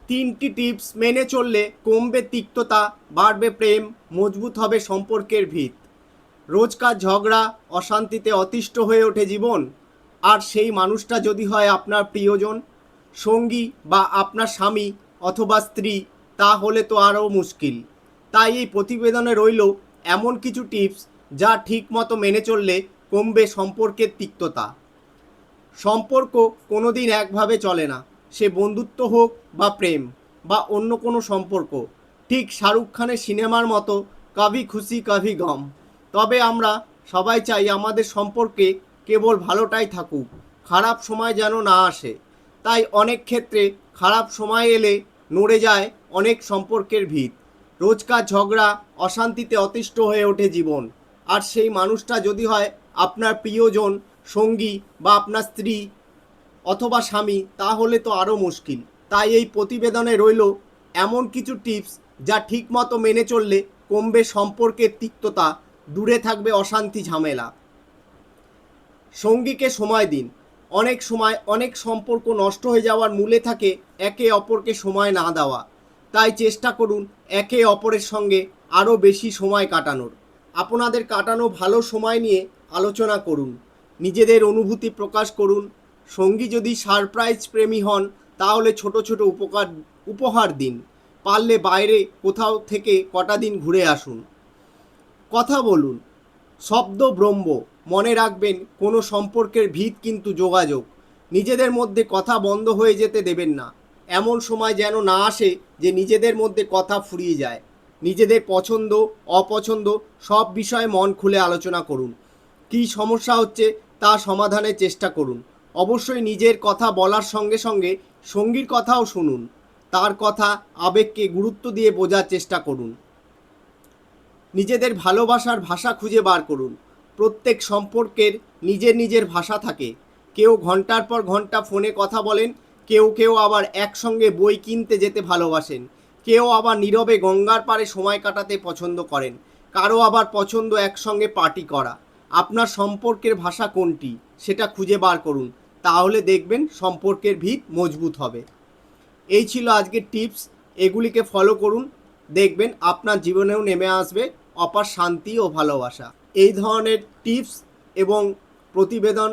তিনটি টিপস মেনে চললে কমবে তিক্ততা, বাড়বে প্রেম, মজবুত হবে সম্পর্কের ভিত। রোজকার ঝগড়া, অশান্তিতে অতিষ্ঠ হয়ে ওঠে জীবন। আর সেই মানুষটা যদি হয় আপনার প্রিয়জন, সঙ্গী বা আপনার স্বামী অথবা স্ত্রী, তাহলে তো আরও মুশকিল। তাই এই প্রতিবেদনে রইল এমন কিছু টিপস যা ঠিক মতো মেনে চললে কমবে সম্পর্কের তিক্ততা। সম্পর্ক কোনো দিন একভাবে চলে না, সে বন্ধুত্ব হোক বা প্রেম বা অন্য কোনো সম্পর্ক। ঠিক শাহরুখ খানের সিনেমার মতো কভি খুশি কভি গম। তবে আমরা সবাই চাই আমাদের সম্পর্কে কেবল ভালোটাই থাকুক, খারাপ সময় যেন না আসে। তাই অনেক ক্ষেত্রে খারাপ সময় এলে নড়ে যায় অনেক সম্পর্কের ভিত। রোজকার ঝগড়া, অশান্তিতে অতিষ্ঠ হয়ে ওঠে জীবন। আর সেই মানুষটা যদি হয় আপনার প্রিয়জন, সঙ্গী বা আপনার স্ত্রী অথবা স্বামী, তাহলে তো আরও মুশকিল। তাই এই প্রতিবেদনে রইল এমন কিছু টিপস যা ঠিকমতো মেনে চললে কমবে সম্পর্কের তিক্ততা, দূরে থাকবে অশান্তি ঝামেলা। সঙ্গীকে সময় দিন। অনেক সময় অনেক সম্পর্ক নষ্ট হয়ে যাওয়ার মূলে থাকে একে অপরকে সময় না দেওয়া। তাই চেষ্টা করুন একে অপরের সঙ্গে আরও বেশি সময় কাটানোর। আপনাদের কাটানো ভালো সময় নিয়ে আলোচনা করুন, নিজেদের অনুভূতি প্রকাশ করুন। সঙ্গী যদি সারপ্রাইজ প্রেমী হন, তাহলে ছোট ছোট উপহার দিন। পারলে বাইরে কোথাও থেকে কটা দিন ঘুরে আসুন। কথা বলুন, শব্দ ব্রহ্ম। মনে রাখবেন, কোনো সম্পর্কের ভিত কিন্তু যোগাযোগ। নিজেদের মধ্যে কথা বন্ধ হয়ে যেতে দেবেন না। এমন সময় যেন না আসে যে নিজেদের মধ্যে কথা ফুরিয়ে যায়। নিজেদের পছন্দ অপছন্দ সব বিষয়ে মন খুলে আলোচনা করুন। কী সমস্যা হচ্ছে তা সমাধানের চেষ্টা করুন। অবশ্যই নিজের কথা বলার সঙ্গে সঙ্গে সঙ্গীর কথাও শুনুন। তার কথা আবেগকে গুরুত্ব দিয়ে বোঝার চেষ্টা করুন। নিজেদের ভালোবাসার ভাষা খুঁজে বার করুন। প্রত্যেক সম্পর্কের নিজের নিজের ভাষা থাকে। কেউ ঘন্টার পর ঘন্টা ফোনে কথা বলেন, কেউ আবার একসঙ্গে বই কিনতে যেতে ভালোবাসেন, কেউ আবার নীরবে গঙ্গার পাড়ে সময় কাটাতে পছন্দ করেন, কারো আবার পছন্দ একসঙ্গে পার্টি করা। আপনার সম্পর্কের ভাষা কোনটি সেটা খুঁজে বার করুন, তাহলে দেখবেন সম্পর্কের ভিত মজবুত হবে। এই ছিল আজকের টিপস, এগুলিকে ফলো করুন। দেখবেন আপনার জীবনেও নেমে আসবে অপার শান্তি ও ভালোবাসা। এই ধরনের টিপস এবং প্রতিবেদন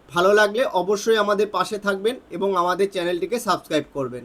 ভালো লাগলে অবশ্যই আমাদের পাশে থাকবেন এবং আমাদের চ্যানেলটিকে সাবস্ক্রাইব করবেন।